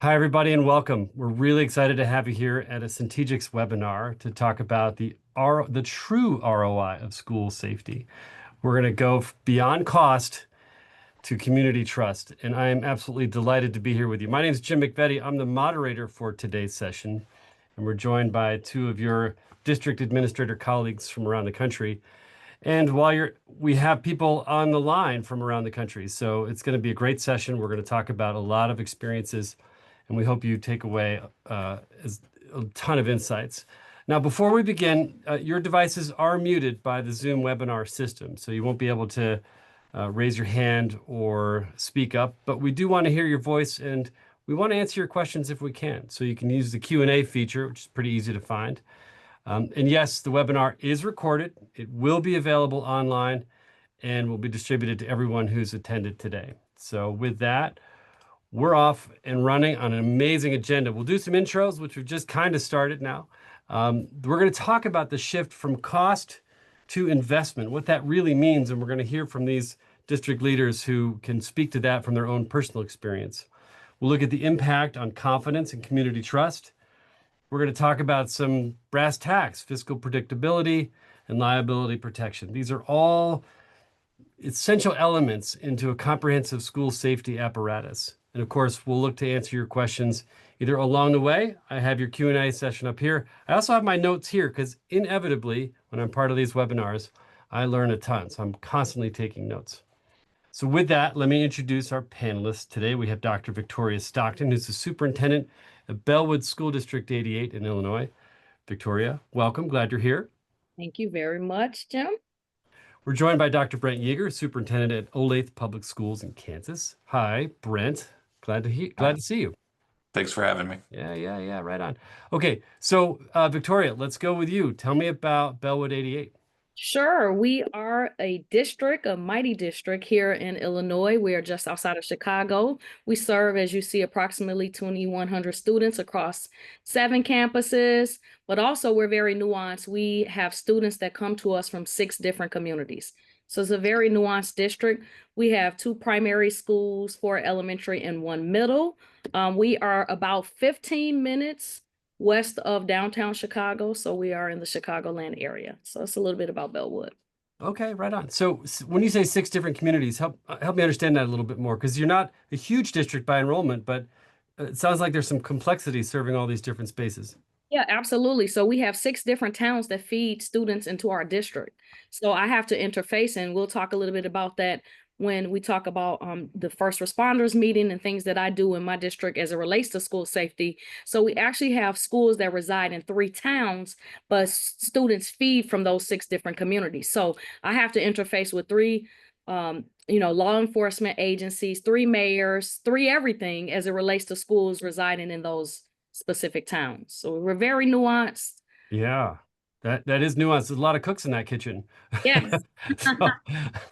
Hi, everybody, and welcome. We're really excited to have you here at a CENTEGIX webinar to talk about the true ROI of school safety. We're going to go beyond cost to community trust, and I am absolutely delighted to be here with you. My name is Jim McVetti. I'm the moderator for today's session, and we're joined by two of your district administrator colleagues from around the country. And we have people on the line from around the country, so it's going to be a great session. We're going to talk about a lot of experiences, and we hope you take away a ton of insights. Now, before we begin, your devices are muted by the Zoom webinar system, so you won't be able to raise your hand or speak up, but we do want to hear your voice, and we want to answer your questions if we can. So you can use the Q&A feature, which is pretty easy to find. And yes, the webinar is recorded. It will be available online and will be distributed to everyone who's attended today. So with that, we're off and running on an amazing agenda. We'll do some intros, which we've just kind of started now. We're going to talk about the shift from cost to investment, what that really means, and we're going to hear from these district leaders who can speak to that from their own personal experience. We'll look at the impact on confidence and community trust. We're going to talk about some brass tacks, fiscal predictability, and liability protection. These are all essential elements into a comprehensive school safety apparatus. And of course, we'll look to answer your questions either along the way. I have your Q&A session up here. I also have my notes here because inevitably, when I'm part of these webinars, I learn a ton. So I'm constantly taking notes. So with that, let me introduce our panelists. Today, we have Dr. Victoria Stockton, who's the superintendent of Bellwood School District 88 in Illinois. Victoria, welcome. Glad you're here. Thank you very much, Jim. We're joined by Dr. Brent Yeager, superintendent at Olathe Public Schools in Kansas. Hi, Brent. Glad to see you. Thanks for having me. Yeah, right on. Okay, so Victoria, let's go with you. Tell me about Bellwood 88. Sure. We are a district, a mighty district here in Illinois. We are just outside of Chicago. We serve, as you see, approximately 2,100 students across 7 campuses, but also we're very nuanced. We have students that come to us from 6 different communities. So it's a very nuanced district. We have 2 primary schools, 4 elementary and 1 middle. We are about 15 minutes west of downtown Chicago. So we are in the Chicagoland area. So it's a little bit about Bellwood. Okay, right on. So when you say 6 different communities, help me understand that a little bit more, because you're not a huge district by enrollment, but it sounds like there's some complexity serving all these different spaces. Yeah, absolutely. So we have 6 different towns that feed students into our district. So I have to interface, and we'll talk a little bit about that when we talk about the first responders meeting and things that I do in my district as it relates to school safety. So we actually have schools that reside in 3 towns, but students feed from those 6 different communities. So I have to interface with 3 law enforcement agencies, 3 mayors, 3 everything as it relates to schools residing in those specific towns. So we're very nuanced. Yeah, that is nuanced. There's a lot of cooks in that kitchen. Yes. So,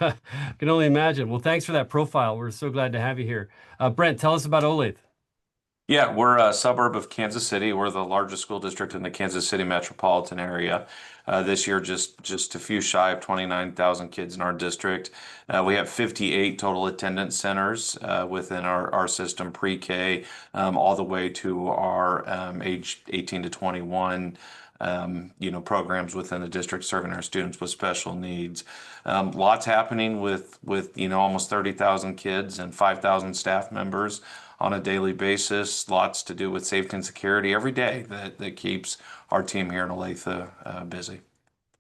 I can only imagine. Well, thanks for that profile. We're so glad to have you here. Brent, tell us about Olathe. Yeah, we're a suburb of Kansas City. We're the largest school district in the Kansas City metropolitan area. This year, just a few shy of 29,000 kids in our district. We have 58 total attendance centers within our system, pre-K, all the way to our age 18 to 21. Programs within the district serving our students with special needs. Lots happening with almost 30,000 kids and 5,000 staff members on a daily basis. Lots to do with safety and security every day that keeps our team here in Olathe busy.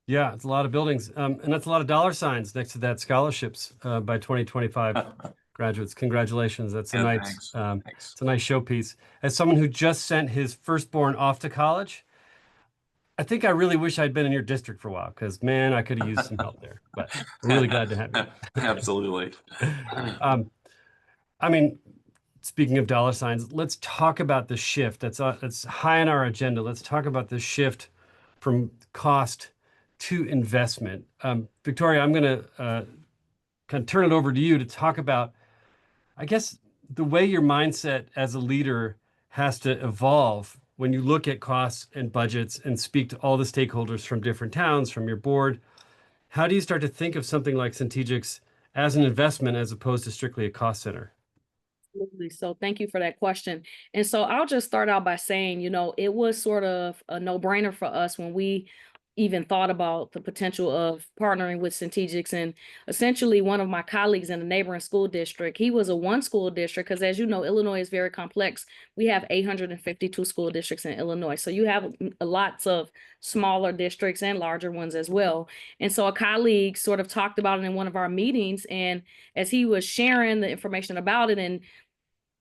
Yeah, it's a lot of buildings, and that's a lot of dollar signs next to that scholarships by 2025 graduates. Congratulations. That's a nice, thanks. It's a nice showpiece. As someone who just sent his firstborn off to college, I think I really wish I'd been in your district for a while, because man, I could have used some help there. But we're really glad to have you. Absolutely. I mean, speaking of dollar signs, let's talk about the shift. That's high on our agenda. Let's talk about the shift from cost to investment. Victoria, I'm going to kind of turn it over to you to talk about, I guess, the way your mindset as a leader has to evolve when you look at costs and budgets and speak to all the stakeholders from different towns, from your board. How do you start to think of something like CENTEGIX as an investment as opposed to strictly a cost center? Absolutely. So thank you for that question. And so I'll just start out by saying, it was sort of a no-brainer for us when we even thought about the potential of partnering with CENTEGIX. And essentially, one of my colleagues in the neighboring school district, he was a one school district, because as you know, Illinois is very complex. We have 852 school districts in Illinois. So you have lots of smaller districts and larger ones as well. And so a colleague sort of talked about it in one of our meetings. And as he was sharing the information about it and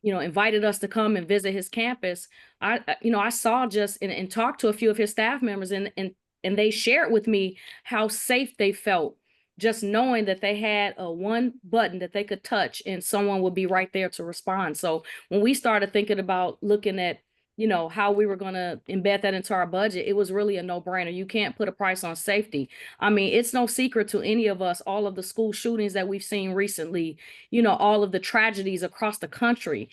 invited us to come and visit his campus, I saw just and talked to a few of his staff members, and they shared with me how safe they felt just knowing that they had a one button that they could touch and someone would be right there to respond. So when we started thinking about looking at how we were going to embed that into our budget, it was really a no-brainer. You can't put a price on safety. I mean, it's no secret to any of us, all of the school shootings that we've seen recently, all of the tragedies across the country,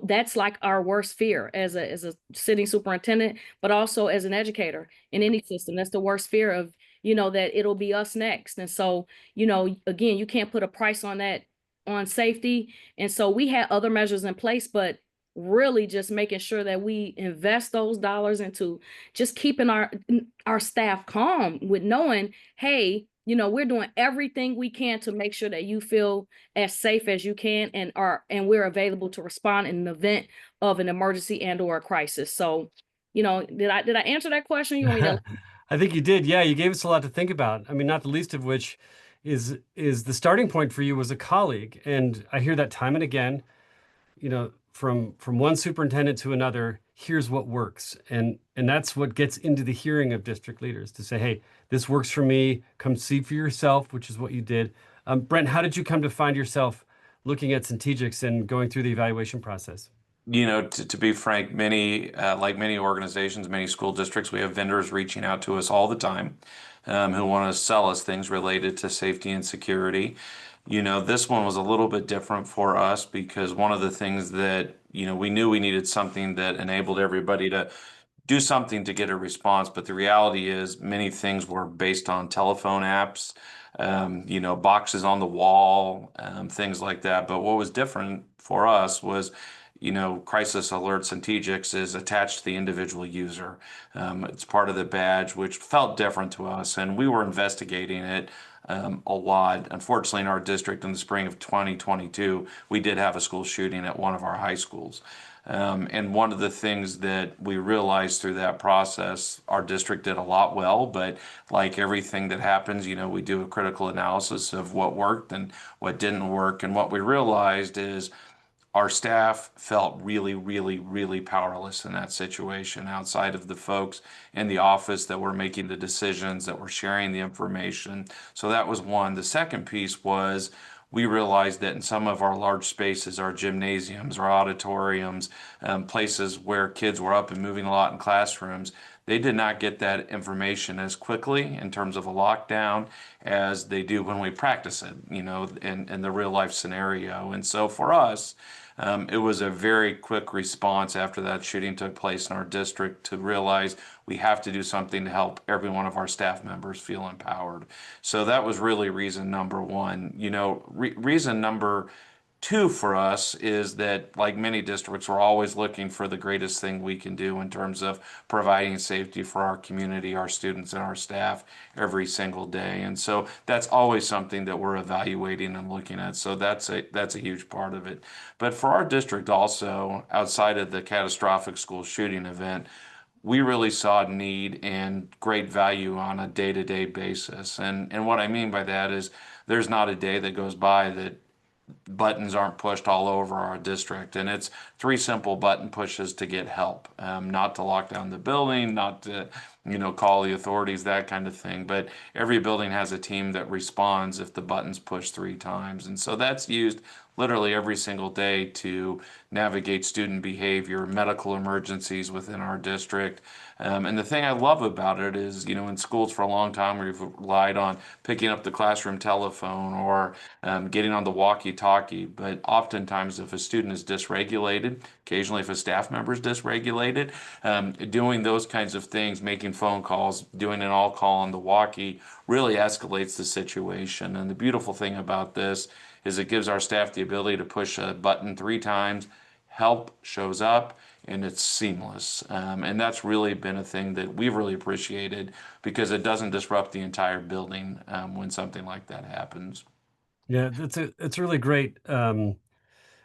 that's like our worst fear as a sitting superintendent, but also as an educator in any system. That's the worst fear of, that it'll be us next. And so, again, you can't put a price on that, on safety. And so we had other measures in place, but really just making sure that we invest those dollars into just keeping our staff calm with knowing, hey, we're doing everything we can to make sure that you feel as safe as you can and we're available to respond in an event of an emergency and or a crisis. So, did I answer that question? You want me to? I think you did. Yeah, you gave us a lot to think about. I mean, not the least of which is the starting point for you was a colleague. And I hear that time and again, from one superintendent to another, here's what works. And that's what gets into the hearing of district leaders to say, hey, this works for me. Come see for yourself, which is what you did. Brent, how did you come to find yourself looking at CENTEGIX and going through the evaluation process? To be frank, like many organizations, many school districts, we have vendors reaching out to us all the time, who want to sell us things related to safety and security. This one was a little bit different for us because one of the things that, we knew we needed something that enabled everybody to do something to get a response. But the reality is many things were based on telephone apps, boxes on the wall, things like that. But what was different for us was, Crisis Alert CENTEGIX is attached to the individual user. It's part of the badge, which felt different to us, and we were investigating it a lot. Unfortunately, in our district in the spring of 2022, we did have a school shooting at one of our high schools. And one of the things that we realized through that process, our district did a lot well, but like everything that happens, we do a critical analysis of what worked and what didn't work. And what we realized is our staff felt really, really, really powerless in that situation outside of the folks in the office that were making the decisions, that were sharing the information. So that was one. The second piece was we realized that in some of our large spaces, our gymnasiums, our auditoriums, places where kids were up and moving a lot in classrooms, they did not get that information as quickly in terms of a lockdown as they do when we practice it, in the real life scenario. And so for us, it was a very quick response after that shooting took place in our district to realize we have to do something to help every one of our staff members feel empowered. So that was really reason number one. Reason number two for us is that, like many districts, we're always looking for the greatest thing we can do in terms of providing safety for our community, our students, and our staff every single day. And so that's always something that we're evaluating and looking at. So that's a huge part of it. But for our district also, outside of the catastrophic school shooting event, we really saw need and great value on a day-to-day basis. And what I mean by that is there's not a day that goes by that buttons aren't pushed all over our district. And it's 3 simple button pushes to get help, not to lock down the building, not to, call the authorities, that kind of thing. But every building has a team that responds if the button's pushed 3 times. And so that's used literally every single day to navigate student behavior, medical emergencies within our district. And the thing I love about it is, in schools for a long time, we've relied on picking up the classroom telephone or getting on the walkie-talkie. But oftentimes, if a student is dysregulated, occasionally if a staff member is dysregulated, doing those kinds of things, making phone calls, doing an all call on the walkie really escalates the situation. And the beautiful thing about this is it gives our staff the ability to push a button 3 times, help shows up, and it's seamless. And that's really been a thing that we've really appreciated because it doesn't disrupt the entire building when something like that happens. Yeah, it's a really great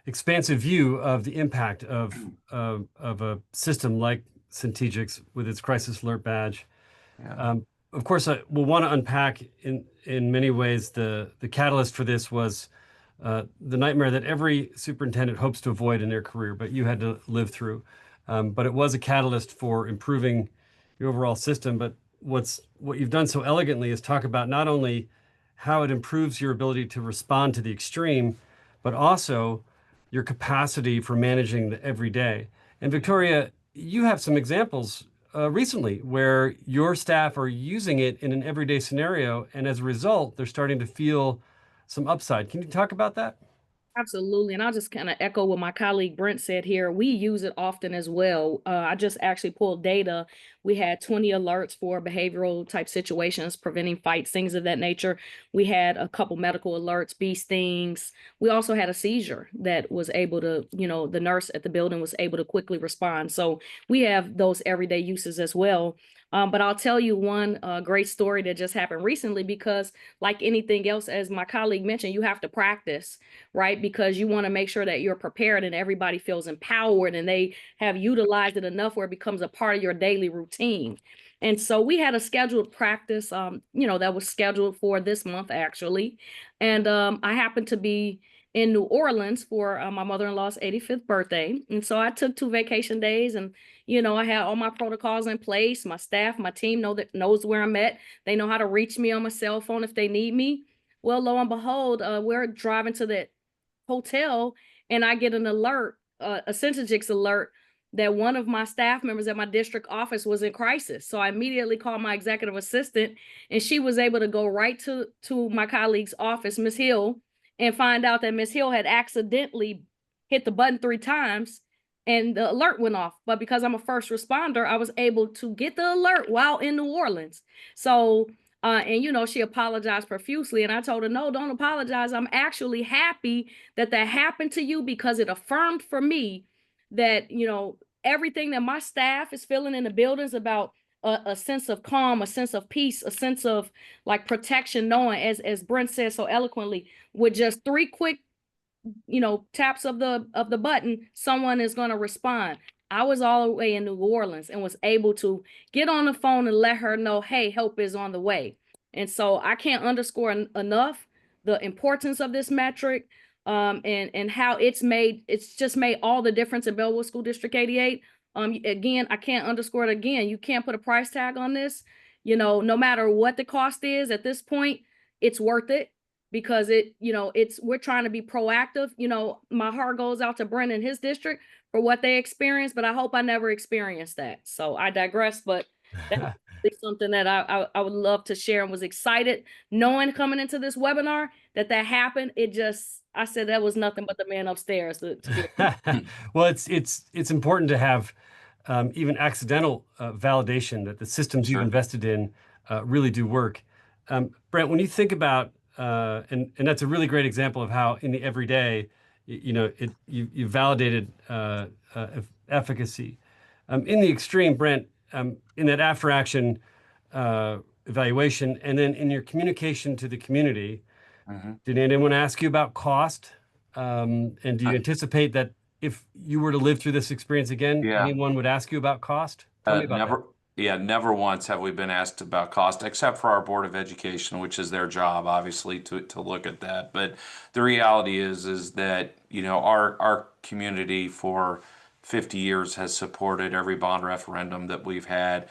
expansive view of the impact of a system like CENTEGIX with its crisis alert badge. Yeah. Of course, we'll want to unpack in many ways the catalyst for this was the nightmare that every superintendent hopes to avoid in their career, but you had to live through. But it was a catalyst for improving your overall system. But what you've done so elegantly is talk about not only how it improves your ability to respond to the extreme, but also your capacity for managing the everyday. And Victoria, you have some examples recently where your staff are using it in an everyday scenario, and as a result, they're starting to feel some upside. Can you talk about that? Absolutely. And I'll just kind of echo what my colleague Brent said here. We use it often as well. I just actually pulled data. We had 20 alerts for behavioral type situations, preventing fights, things of that nature. We had a couple medical alerts, bee stings. We also had a seizure that was able to, the nurse at the building was able to quickly respond. So we have those everyday uses as well. But I'll tell you one great story that just happened recently, because like anything else, as my colleague mentioned, you have to practice, right? Because you want to make sure that you're prepared and everybody feels empowered and they have utilized it enough where it becomes a part of your daily routine. And so we had a scheduled practice, that was scheduled for this month actually. And I happened to be in New Orleans for my mother-in-law's 85th birthday. And so I took 2 vacation days, and I had all my protocols in place. My staff, my team knows where I'm at. They know how to reach me on my cell phone if they need me. Well, lo and behold, we're driving to the hotel and I get an alert, a CENTEGIX alert, that one of my staff members at my district office was in crisis. So I immediately called my executive assistant, and she was able to go right to my colleague's office, Ms. Hill, and find out that Ms. Hill had accidentally hit the button 3 times and the alert went off. But because I'm a first responder, I was able to get the alert while in New Orleans. So and she apologized profusely, and I told her, no, don't apologize. I'm actually happy that happened to you, because it affirmed for me that, everything that my staff is feeling in the buildings about a sense of calm, a sense of peace, a sense of like protection, knowing, as Brent said so eloquently, with just 3 quick, taps of the button, someone is going to respond. I was all the way in New Orleans and was able to get on the phone and let her know, hey, help is on the way. And so I can't underscore enough the importance of this metric, and how it's just made all the difference in Bellwood School District 88. Again, I can't underscore it again. You can't put a price tag on this. No matter what the cost is at this point, it's worth it, because we're trying to be proactive. My heart goes out to Brent and his district for what they experienced, but I hope I never experienced that. So I digress, but that's something that I would love to share, and was excited knowing coming into this webinar that happened. I said that was nothing but the man upstairs. Well, it's important to have even accidental validation that the systems you've invested in really do work. Brent, when you think about and that's a really great example of how in the everyday, you validated efficacy. In the extreme, Brent, in that after action evaluation, and then in your communication to the community, did anyone ask you about cost? And do you anticipate that if you were to live through this experience again, anyone would ask you about cost? Tell me about Never. that. Yeah, never once have we been asked about cost, except for our Board of Education, which is their job, obviously, to look at that. But the reality is that, our community for 50 years has supported every bond referendum that we've had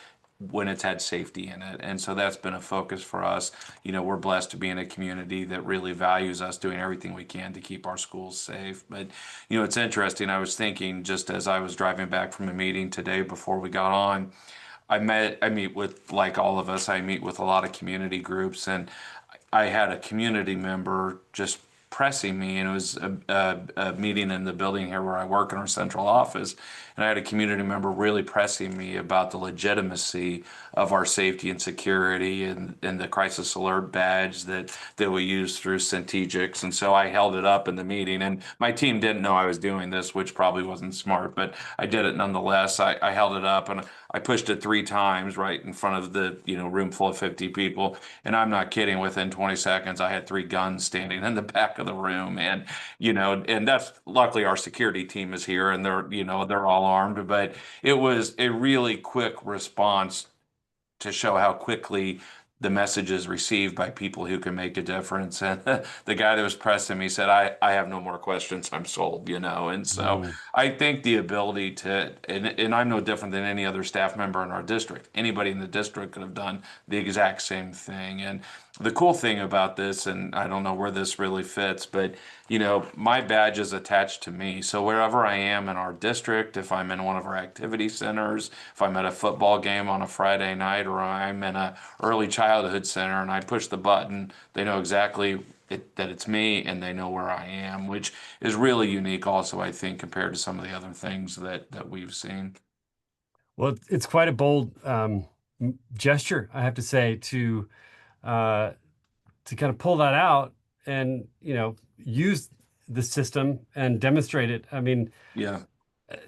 when it's had safety in it. And so that's been a focus for us. We're blessed to be in a community that really values us doing everything we can to keep our schools safe. But, it's interesting. I was thinking, just as I was driving back from a meeting today before we got on, I meet with, like all of us, I meet with a lot of community groups, and I had a community member just pressing me, and it was a meeting in the building here where I work in our central office, and I had a community member really pressing me about the legitimacy of our safety and security and the crisis alert badge that we use through CENTEGIX. And so I held it up in the meeting, and my team didn't know I was doing this, which probably wasn't smart, but I did it nonetheless. I held it up and I pushed it 3 times right in front of the room full of 50 people. And I'm not kidding, within 20 seconds, I had 3 guns standing in the back of the room. And, and that's luckily our security team is here and they're all armed, but it was a really quick response to show how quickly the message is received by people who can make a difference. And the guy that was pressing me said, I have no more questions. I'm sold, And so I think the ability and I'm no different than any other staff member in our district. Anybody in the district could have done the exact same thing. And the cool thing about this, and I don't know where this really fits, but my badge is attached to me. So wherever I am in our district, if I'm in one of our activity centers, if I'm at a football game on a Friday night, or I'm in a early childhood center and I push the button, they know exactly that it's me and they know where I am, which is really unique also, I think, compared to some of the other things that we've seen. Well, it's quite a bold gesture, I have to say, to kind of pull that out and use the system and demonstrate it. I mean, Yeah.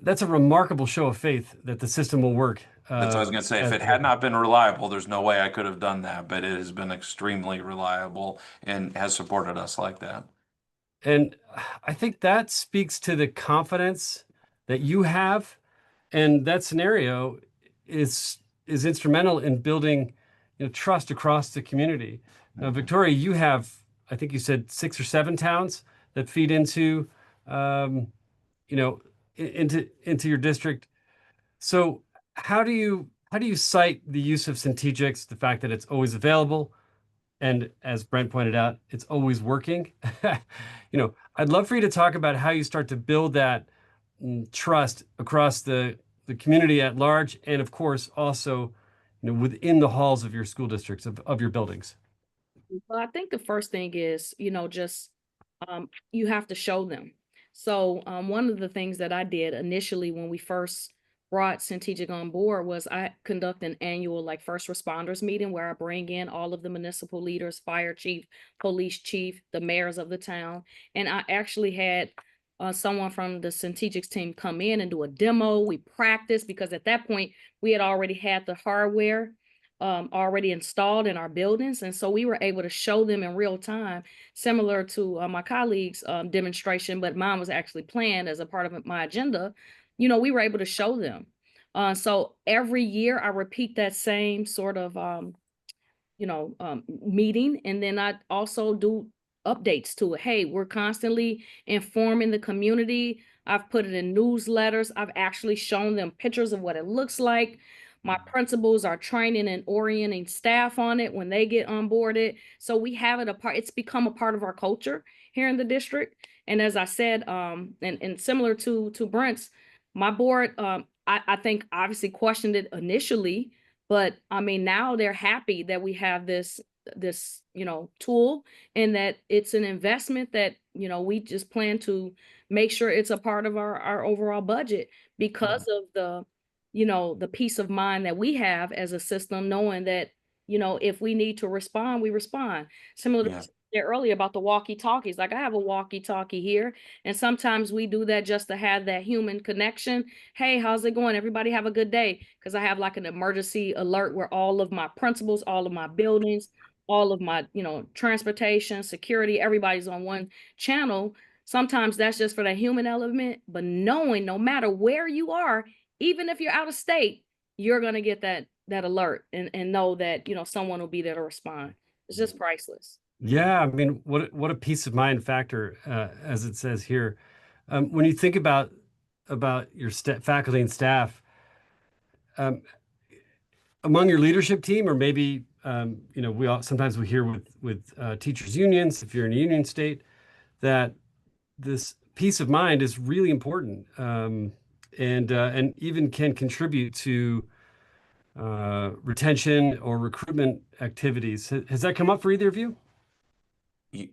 That's a remarkable show of faith that the system will work. That's what I was going to say. If it had not been reliable, there's no way I could have done that, but it has been extremely reliable and has supported us like that. And I think that speaks to the confidence that you have, and that scenario is instrumental in building trust across the community. Now, Victoria, you have, I think you said 6 or 7 towns that feed into into your district. So how do you cite the use of CENTEGIX, the fact that it's always available, and as Brent pointed out, it's always working? I'd love for you to talk about how you start to build that trust across the community at large, and of course also within the halls of your school districts, of your buildings. Well, I think the first thing is, just you have to show them. So one of the things that I did initially when we first brought CENTEGIX on board was I conduct an annual first responders meeting where I bring in all of the municipal leaders, fire chief, police chief, the mayors of the town. And I actually had someone from the CENTEGIX team come in and do a demo. We practiced because at that point we had already had the hardware already installed in our buildings. And so we were able to show them in real time, similar to my colleagues' demonstration, but mine was actually planned as a part of my agenda. We were able to show them. So every year I repeat that same sort of, meeting. And then I also do updates to it. Hey, we're constantly informing the community. I've put it in newsletters. I've actually shown them pictures of what it looks like. My principals are training and orienting staff on it when they get onboarded. So we have it it's become a part of our culture here in the district. And as I said, and similar to Brent's, my board, I think obviously questioned it initially, but I mean, now they're happy that we have this tool, and that it's an investment that, we just plan to make sure it's a part of our overall budget because of the peace of mind that we have as a system, knowing that, if we need to respond, we respond. Similar to earlier about the walkie-talkies. I have a walkie-talkie here, and sometimes we do that just to have that human connection. Hey, how's it going? Everybody have a good day. Because I have an emergency alert where all of my principals, all of my buildings, all of my, transportation, security, everybody's on one channel. Sometimes that's just for the human element, but knowing no matter where you are, even if you're out of state, you're going to get that alert and know that, someone will be there to respond. It's just priceless. Yeah, I mean, what a peace of mind factor, as it says here. When you think about your faculty and staff, among your leadership team, or maybe sometimes we hear with teachers unions, if you're in a union state, that this peace of mind is really important, and even can contribute to retention or recruitment activities. Has that come up for either of you?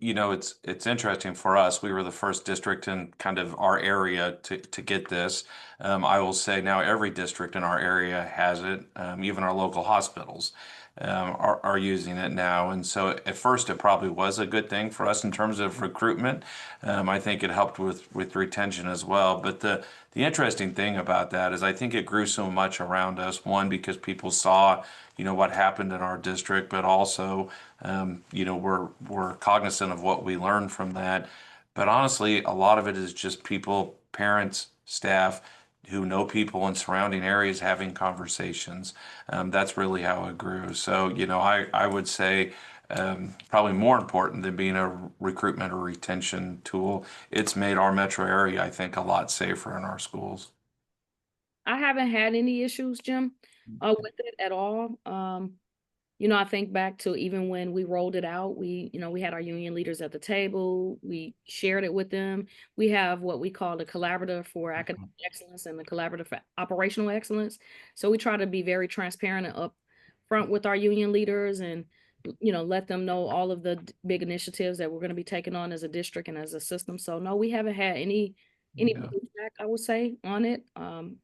You know, it's interesting for us. We were the first district in kind of our area to get this. I will say now every district in our area has it. Even our local hospitals are using it now. And so at first it probably was a good thing for us in terms of recruitment. I think it helped with retention as well. But the interesting thing about that is I think it grew so much around us. One, because people saw, you know, what happened in our district, but also, you know, we're cognizant of what we learned from that. But honestly, a lot of it is just people, parents, staff who know people in surrounding areas having conversations. That's really how it grew. So, you know, I would say probably more important than being a recruitment or retention tool, it's made our metro area, I think, a lot safer in our schools. I haven't had any issues, Jim, with it at all. You know, I think back to even when we rolled it out, you know, we had our union leaders at the table, we shared it with them. We have what we call the collaborative for academic excellence and the collaborative for operational excellence. So we try to be very transparent and upfront with our union leaders and, you know, let them know all of the big initiatives that we're going to be taking on as a district and as a system. So no, we haven't had any Yeah. pushback, I would say, on it.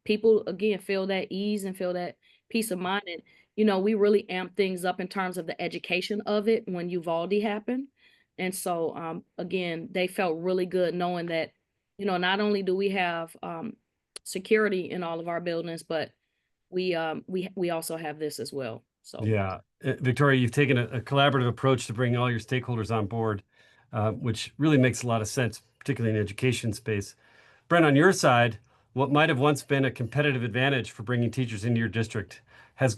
People again feel that ease and feel that peace of mind. And you know, we really amp things up in terms of the education of it when Uvalde happened. And so again, they felt really good knowing that, you know, not only do we have security in all of our buildings, but we also have this as well. So Yeah, Victoria, you've taken a collaborative approach to bring all your stakeholders on board, which really makes a lot of sense, particularly in the education space. Brent, on your side, what might have once been a competitive advantage for bringing teachers into your district has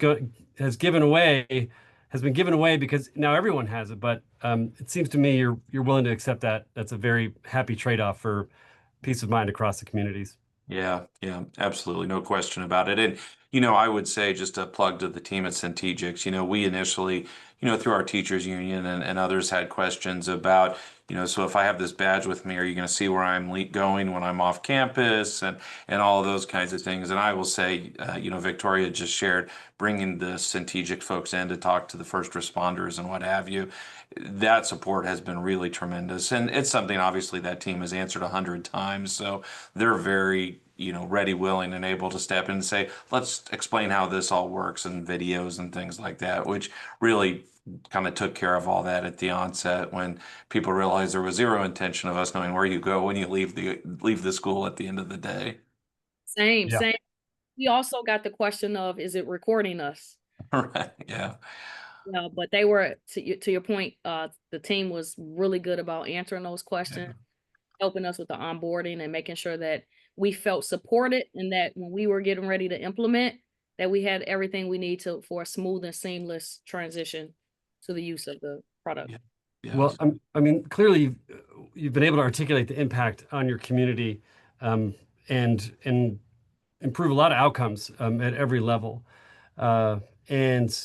has been given away because now everyone has it. But it seems to me you're willing to accept that. That's a very happy trade-off for peace of mind across the communities. Yeah, yeah, absolutely. No question about it. And, you know, I would say just a plug to the team at CENTEGIX, you know, we initially, you know, through our teachers union and others had questions about, you know, so if I have this badge with me, are you going to see where I'm going when I'm off campus and all of those kinds of things. And I will say, you know, Victoria just shared bringing the CENTEGIX folks in to talk to the first responders and what have you. That support has been really tremendous. And it's something obviously that team has answered 100 times. So they're very, you know, ready, willing, and able to step in and say, let's explain how this all works and videos and things like that, which really kind of took care of all that at the onset when people realized there was zero intention of us knowing where you go when you leave the school at the end of the day. Yeah. same. We also got the question of, is it recording us? Right. Yeah. Yeah, but they were to your point, the team was really good about answering those questions, helping us with the onboarding and making sure that we felt supported and that when we were getting ready to implement, that we had everything we need for a smooth and seamless transition to the use of the product. Yeah. Well, Yes. I mean, clearly you've been able to articulate the impact on your community, and improve a lot of outcomes at every level. And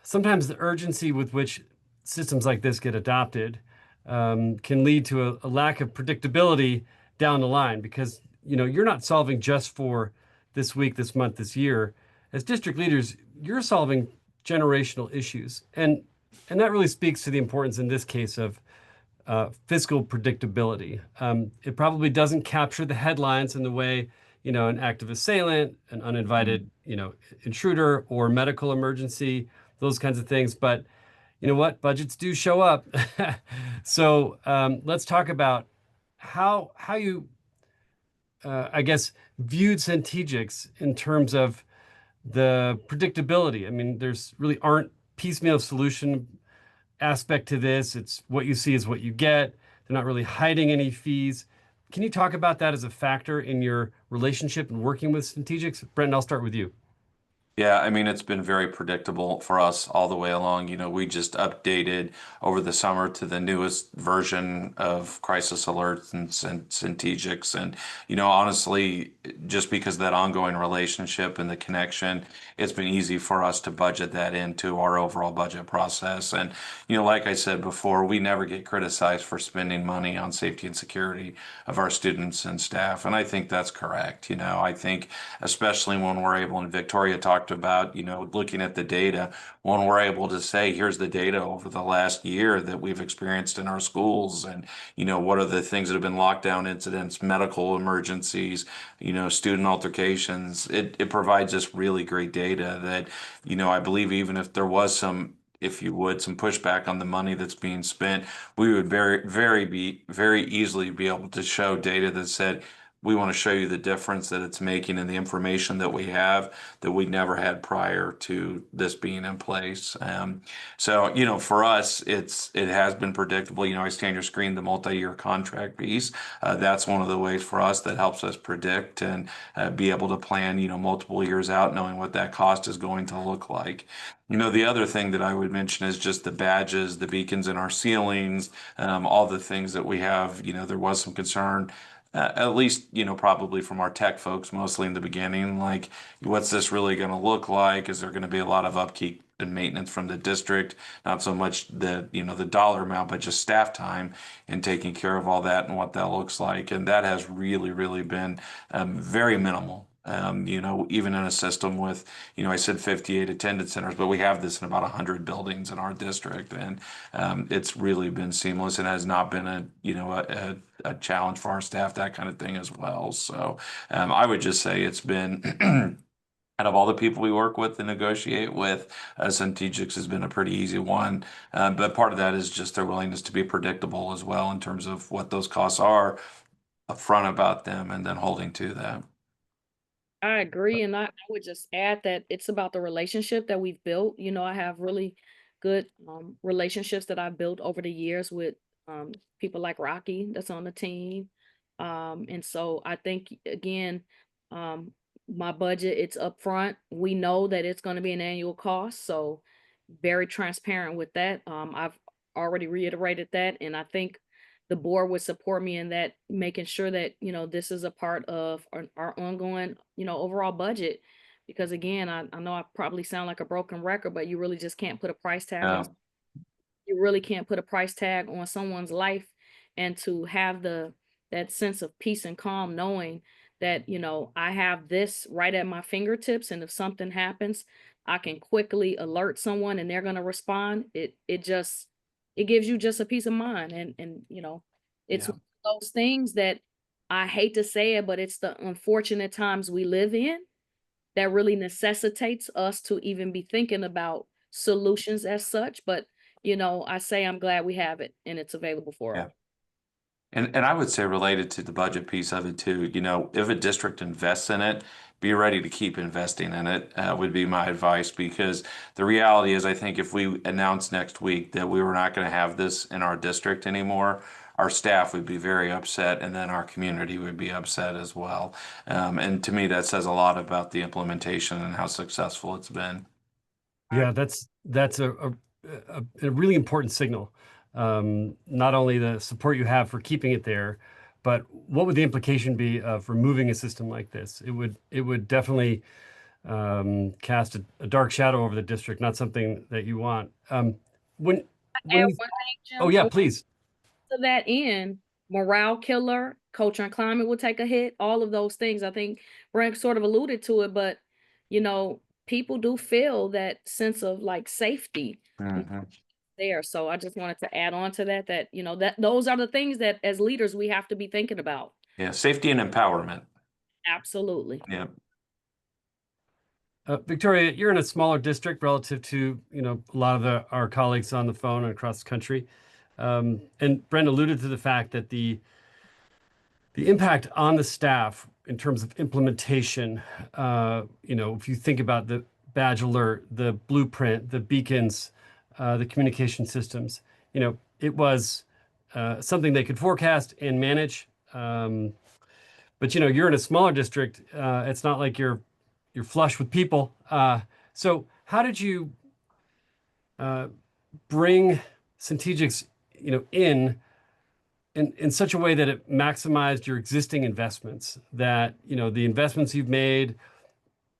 sometimes the urgency with which systems like this get adopted can lead to a lack of predictability down the line because you know you're not solving just for this week, this month, this year. As district leaders, you're solving generational issues, and that really speaks to the importance in this case of fiscal predictability. It probably doesn't capture the headlines in the way, you know, an active assailant, an uninvited, you know, intruder or medical emergency, those kinds of things. But you know what? Budgets do show up. So let's talk about how you, I guess, viewed CENTEGIX in terms of the predictability. I mean, there's really aren't piecemeal solution aspect to this. It's what you see is what you get. They're not really hiding any fees. Can you talk about that as a factor in your relationship and working with CENTEGIX? Brent, I'll start with you. Yeah, I mean, it's been very predictable for us all the way along. You know, we just updated over the summer to the newest version of crisis alerts and CENTEGIX. And, you know, honestly, just because of that ongoing relationship and the connection, it's been easy for us to budget that into our overall budget process. And, you know, like I said before, we never get criticized for spending money on safety and security of our students and staff. And I think that's correct. You know, I think especially when we're able, and Victoria talked talked about, looking at the data, when we're able to say, here's the data over the last year that we've experienced in our schools, and, what are the things that have been lockdown incidents, medical emergencies, student altercations. It provides us really great data that, I believe even if there was some, if you would, some pushback on the money that's being spent, we would very easily be able to show data that said, we want to show you the difference that it's making in the information that we have that we never had prior to this being in place. So, for us, it has been predictable. I see on your screen the multi-year contract piece. That's one of the ways for us that helps us predict and be able to plan, multiple years out, knowing what that cost is going to look like. The other thing that I would mention is just the badges, the beacons in our ceilings, all the things that we have. There was some concern, at least, probably from our tech folks, mostly in the beginning, like, what's this really going to look like? Is there going to be a lot of upkeep and maintenance from the district? Not so much the dollar amount, but just staff time and taking care of all that and what that looks like. And that has really, really been very minimal. Even in a system with, I said 58 attendance centers, but we have this in about 100 buildings in our district, and it's really been seamless and has not been a challenge for our staff, that kind of thing as well. So I would just say it's been out of all the people we work with and negotiate with, CENTEGIX has been a pretty easy one. But part of that is just their willingness to be predictable as well in terms of what those costs are, upfront about them, and then holding to that. I agree, and I would just add that it's about the relationship that we've built. I have really good relationships that I've built over the years with people like Rocky that's on the team. And so I think, again, my budget, it's upfront. We know that it's going to be an annual cost, so very transparent with that. I've already reiterated that, and I think the board would support me in that, making sure that, this is a part of our ongoing, overall budget. Because again, I know I probably sound like a broken record, but you really just can't put a price tag on, you really can't put a price tag on someone's life. And to have that sense of peace and calm, knowing that, I have this right at my fingertips, and if something happens, I can quickly alert someone and they're going to respond. It gives you just a peace of mind. And it's Yeah. those things that, I hate to say it, but it's the unfortunate times we live in that really necessitates us to even be thinking about solutions as such. But, I say I'm glad we have it and it's available for Yeah. us. And I would say, related to the budget piece of it too, if a district invests in it, be ready to keep investing in it, would be my advice. Because the reality is, I think if we announce next week that we were not going to have this in our district anymore, our staff would be very upset, and then our community would be upset as well. And to me, that says a lot about the implementation and how successful it's been. Yeah, that's a really important signal. Not only the support you have for keeping it there, but what would the implication be of removing a system like this? It would definitely cast a dark shadow over the district, not something that you want. When Add you, one thing, Jim. oh yeah, please. To that end, morale killer, culture and climate will take a hit. All of those things, I think Brent sort of alluded to it, but people do feel that sense of like safety Mhm. there. So I just wanted to add on to that, that those are the things that as leaders we have to be thinking about. Yeah, safety and empowerment. Absolutely. Yeah. Victoria, you're in a smaller district relative to, a lot of our colleagues on the phone and across the country. And Brent alluded to the fact that the impact on the staff in terms of implementation, if you think about the badge alert, the blueprint, the beacons, the communication systems, it was something they could forecast and manage. But you're in a smaller district. It's not like you're flush with people. So how did you bring CENTEGIX, in such a way that it maximized your existing investments, that, the investments you've made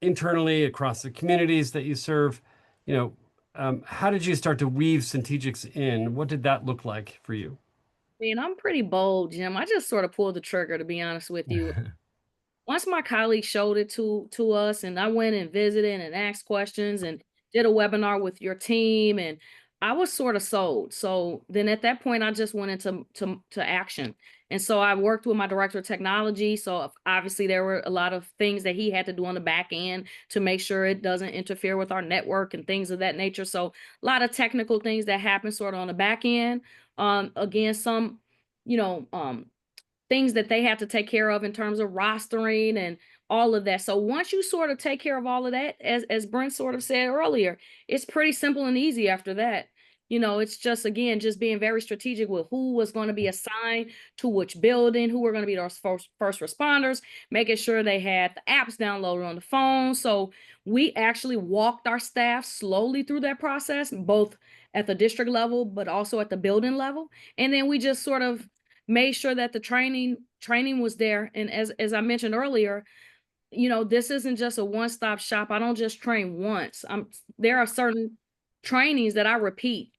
internally across the communities that you serve, how did you start to weave CENTEGIX in? What did that look like for you? I'm pretty bold, Jim. I just sort of pulled the trigger, to be honest with you. once my colleague showed it to us, and I went and visited and asked questions and did a webinar with your team, and I was sort of sold. So then at that point, I just went into to action. And so I worked with my director of technology. So obviously there were a lot of things that he had to do on the back end to make sure it doesn't interfere with our network and things of that nature. So a lot of technical things that happen sort of on the back end. Again, some, you know, things that they have to take care of in terms of rostering and all of that. So once you sort of take care of all of that, as Brent sort of said earlier, it's pretty simple and easy after that. You know, it's just, again, just being very strategic with who was going to be assigned to which building, who were going to be those first responders, making sure they had the apps downloaded on the phone. So we actually walked our staff slowly through that process, both at the district level, but also at the building level. And then we just sort of made sure that the training was there. And as I mentioned earlier, you know, this isn't just a one-stop shop. I don't just train once. There are certain trainings that I repeat,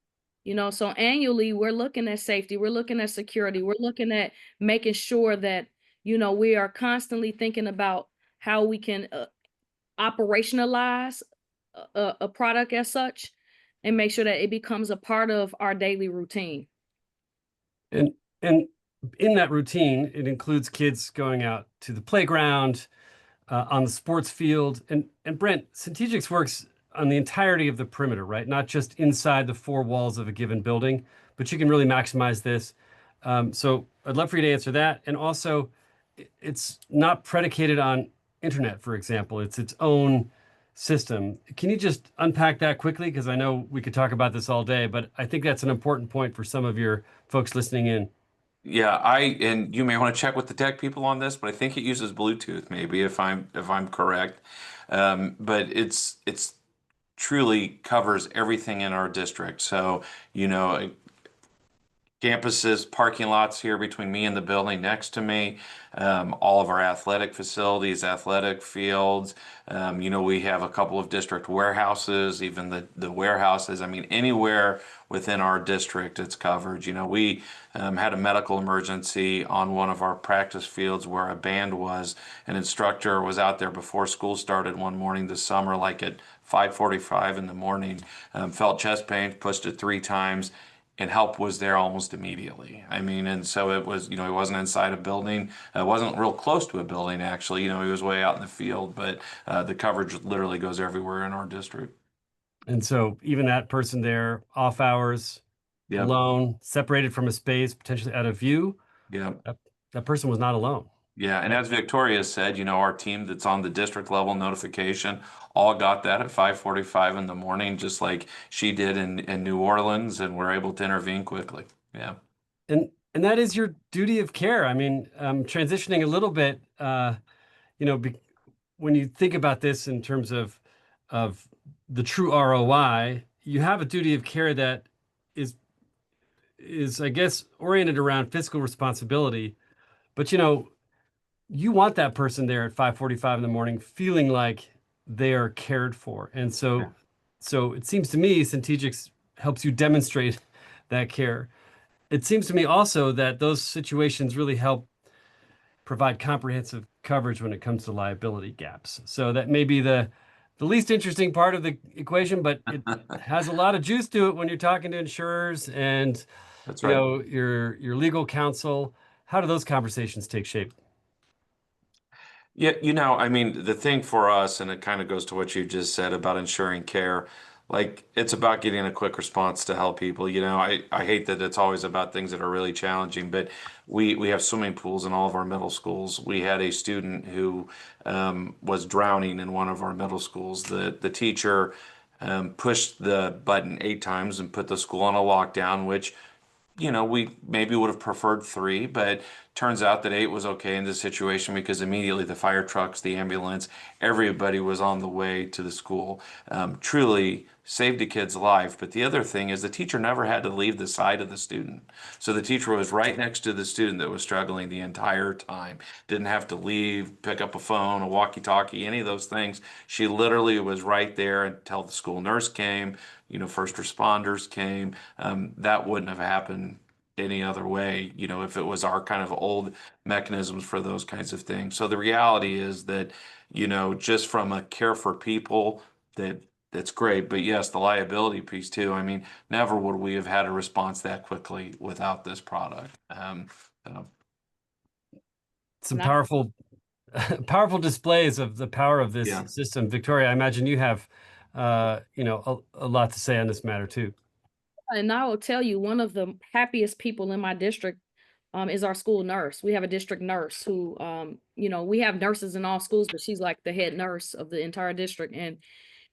you know, so annually we're looking at safety, we're looking at security, we're looking at making sure that, you know, we are constantly thinking about how we can operationalize a product as such and make sure that it becomes a part of our daily routine. And and in that routine, it includes kids going out to the playground, on the sports field. And Brent, CENTEGIX works on the entirety of the perimeter, right? Not just inside the four walls of a given building, but you can really maximize this. So I'd love for you to answer that. And also, it's not predicated on internet, for example. It's its own system. Can you just unpack that quickly? Because I know we could talk about this all day, but I think that's an important point for some of your folks listening in. Yeah, and you may want to check with the tech people on this, but I think it uses Bluetooth, maybe if I'm correct. But it's truly covers everything in our district. So, you know, campuses, parking lots here between me and the building next to me, all of our athletic facilities, athletic fields. You know, we have a couple of district warehouses, even the warehouses. I mean, anywhere within our district, it's covered. You know, we had a medical emergency on one of our practice fields where a band was. An instructor was out there before school started one morning this summer, like at 5:45 in the morning, felt chest pain, pushed it 3 times, and help was there almost immediately. I mean, and so it was, you know, he wasn't inside a building. It wasn't real close to a building, actually. You know, he was way out in the field, but the coverage literally goes everywhere in our district. And so even that person there, off hours, Yep. alone, separated from a space, potentially out of view, Yep. that person was not alone. Yeah. And as Victoria said, you know, our team that's on the district level notification all got that at 5:45 in the morning, just like she did in New Orleans, and we're able to intervene quickly. Yeah. And that is your duty of care. I mean, transitioning a little bit, you know, when you think about this in terms of the true ROI, you have a duty of care that is I guess oriented around fiscal responsibility. But you know, you want that person there at 5:45 in the morning feeling like they are cared for. And Yeah. so it seems to me CENTEGIX helps you demonstrate that care. It seems to me also that those situations really help provide comprehensive coverage when it comes to liability gaps. So that may be the least interesting part of the equation, but it has a lot of juice to it when you're talking to insurers and That's you right. know your legal counsel. How do those conversations take shape? Yeah, you know, I mean, the thing for us, and it kind of goes to what you just said about ensuring care, like it's about getting a quick response to help people. You know, I hate that it's always about things that are really challenging, but we have swimming pools in all of our middle schools. We had a student who was drowning in one of our middle schools. The teacher pushed the button 8 times and put the school on a lockdown, which, you know, we maybe would have preferred 3, but turns out that 8 was okay in this situation because immediately the fire trucks, the ambulance, everybody was on the way to the school. Truly saved a kid's life. But the other thing is the teacher never had to leave the side of the student. So the teacher was right next to the student that was struggling the entire time. Didn't have to leave, pick up a phone, a walkie-talkie, any of those things. She literally was right there until the school nurse came, you know, first responders came. That wouldn't have happened any other way, you know, if it was our kind of old mechanisms for those kinds of things. So the reality is that, you know, just from a care for people, that's great. But yes, the liability piece too. I mean, never would we have had a response that quickly without this product. So, Some Not powerful, powerful displays of the power of this yeah. system. Victoria, I imagine you have, you know, a lot to say on this matter too. And I will tell you, one of the happiest people in my district is our school nurse. We have a district nurse who, you know, we have nurses in all schools, but she's like the head nurse of the entire district. And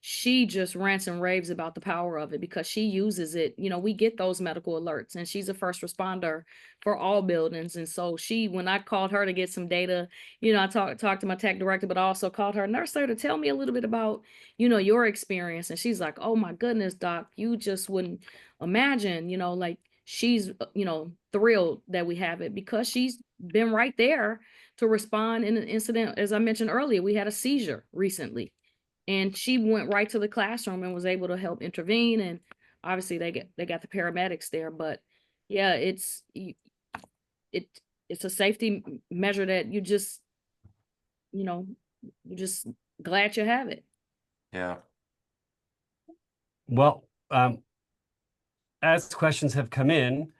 she just rants and raves about the power of it because she uses it. You know, we get those medical alerts, and she's a first responder for all buildings. And so when I called her to get some data, you know, I talked to my tech director, but I also called her nurse there to tell me a little bit about, you know, your experience. And she's like, oh my goodness, doc, you just wouldn't imagine, you know, like she's, you know, thrilled that we have it because she's been right there to respond in an incident. As I mentioned earlier, we had a seizure recently, and she went right to the classroom and was able to help intervene. And obviously they got the paramedics there, but yeah, it's a safety measure that you just, you know, you're just glad you have it. Yeah. Well, as questions have come in,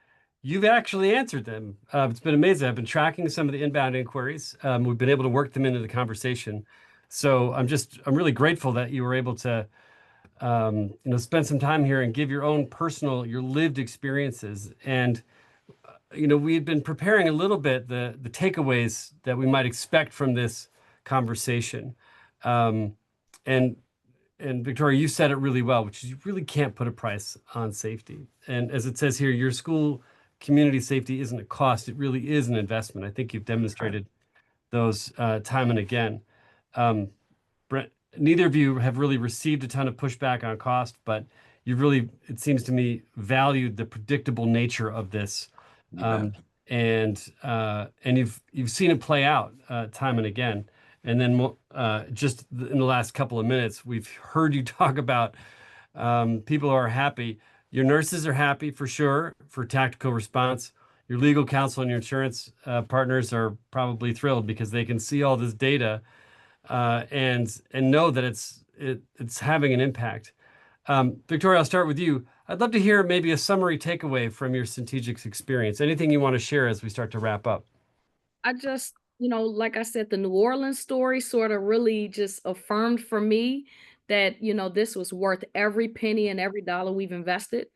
you've actually answered them. It's been amazing. I've been tracking some of the inbound inquiries. We've been able to work them into the conversation. So I'm really grateful that you were able to, you know, spend some time here and give your own personal, your lived experiences. And, you know, we had been preparing a little bit the takeaways that we might expect from this conversation. Um, and Victoria, you said it really well, which is you really can't put a price on safety. And as it says here, your school community safety isn't a cost. It really is an investment. I think you've demonstrated those time and again. Brent, neither of you have really received a ton of pushback on cost, but you've really, it seems to me, valued the predictable nature of this. You And you've seen it play out time and again. And then just in the last couple of minutes, we've heard you talk about people who are happy. Your nurses are happy for sure for tactical response. Your legal counsel and your insurance partners are probably thrilled because they can see all this data and know that it's having an impact. Victoria, I'll start with you. I'd love to hear maybe a summary takeaway from your CENTEGIX experience. Anything you want to share as we start to wrap up? I just, you know, like I said, the New Orleans story sort of really just affirmed for me that, you know, this was worth every penny and every dollar we've invested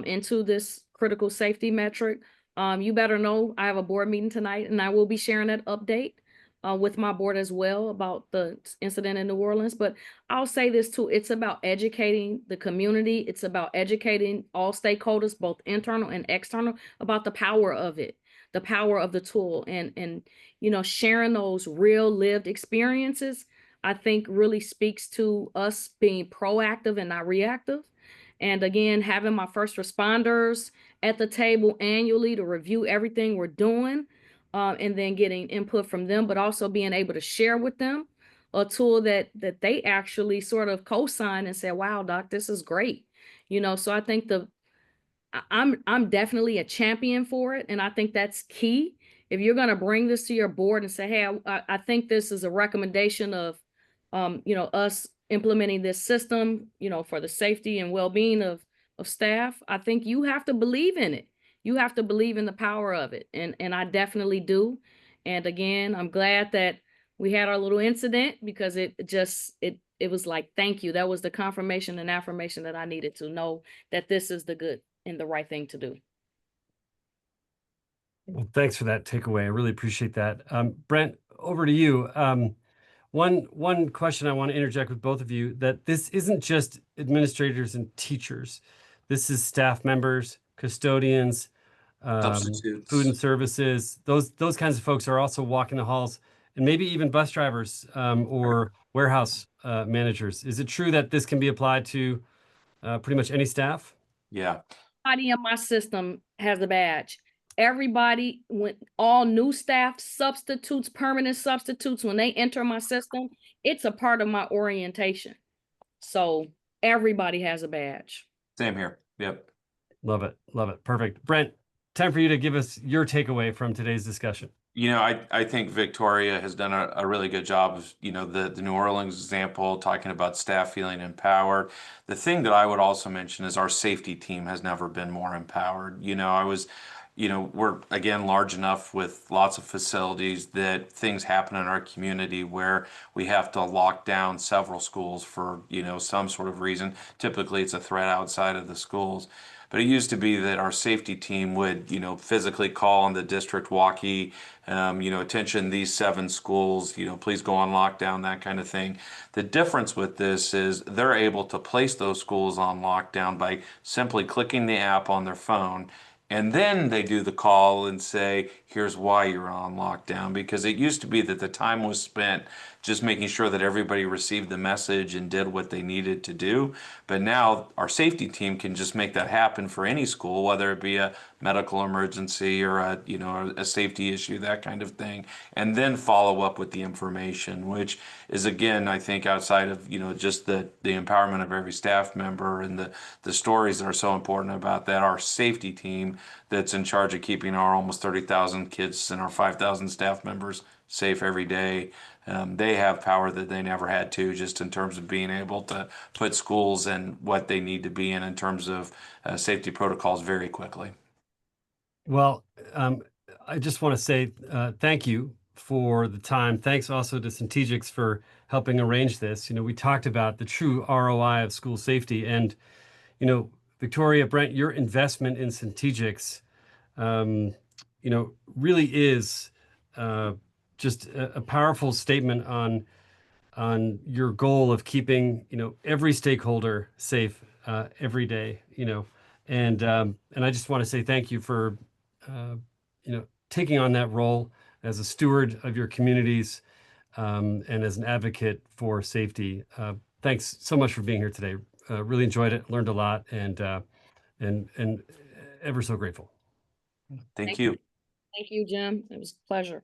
into this critical safety metric. You better know I have a board meeting tonight, and I will be sharing that update with my board as well about the incident in New Orleans. But I'll say this too, it's about educating the community. It's about educating all stakeholders, both internal and external, about the power of it, the power of the tool, and you know, sharing those real lived experiences, I think really speaks to us being proactive and not reactive. And again, having my first responders at the table annually to review everything we're doing, and then getting input from them, but also being able to share with them a tool that they actually sort of co-sign and say, wow, doc, this is great. You know, so I think I'm definitely a champion for it, and I think that's key. If you're going to bring this to your board and say, "Hey, I think this is a recommendation of, you know, us implementing this system, you know, for the safety and well-being of staff," I think you have to believe in it. You have to believe in the power of it, and I definitely do. And again, I'm glad that we had our little incident because it was like, thank you. That was the confirmation and affirmation that I needed to know that this is the good and the right thing to do. Well, thanks for that takeaway. I really appreciate that. Brent, over to you. One question I want to interject with both of you, that this isn't just administrators and teachers. This is staff members, custodians, food and substitutes. services. Those kinds of folks are also walking the halls, and maybe even bus drivers or warehouse managers. Is it true that this can be applied to pretty much any staff? Yeah. Everybody in my system has a badge. Everybody, when all new staff, substitutes, permanent substitutes, when they enter my system, it's a part of my orientation. So everybody has a badge. Same here. Yep. Love it. Love it. Perfect. Brent, time for you to give us your takeaway from today's discussion. I think Victoria has done a really good job of, the New Orleans example, talking about staff feeling empowered. The thing that I would also mention is our safety team has never been more empowered. We're again large enough with lots of facilities that things happen in our community where we have to lock down several schools for, some sort of reason. Typically, it's a threat outside of the schools. But it used to be that our safety team would, physically call on the district walkie, attention these 7 schools, please go on lockdown, that kind of thing. The difference with this is they're able to place those schools on lockdown by simply clicking the app on their phone. And then they do the call and say, here's why you're on lockdown. Because it used to be that the time was spent just making sure that everybody received the message and did what they needed to do. But now our safety team can just make that happen for any school, whether it be a medical emergency or a safety issue, that kind of thing, and then follow up with the information, which is, again, I think outside of, just the empowerment of every staff member and the stories that are so important about that, our safety team that's in charge of keeping our almost 30,000 kids and our 5,000 staff members safe every day. They have power that they never had to, just in terms of being able to put schools in what they need to be in terms of safety protocols very quickly. Well, I just want to say thank you for the time. Thanks also to CENTEGIX for helping arrange this. We talked about the true ROI of school safety, and Victoria, Brent, your investment in CENTEGIX, really is just a powerful statement on your goal of keeping every stakeholder safe every day. And I just want to say thank you for taking on that role as a steward of your communities and as an advocate for safety. Thanks so much for being here today. Really enjoyed it, learned a lot, and ever so grateful. Thank you. Thank you, Jim. It was a pleasure.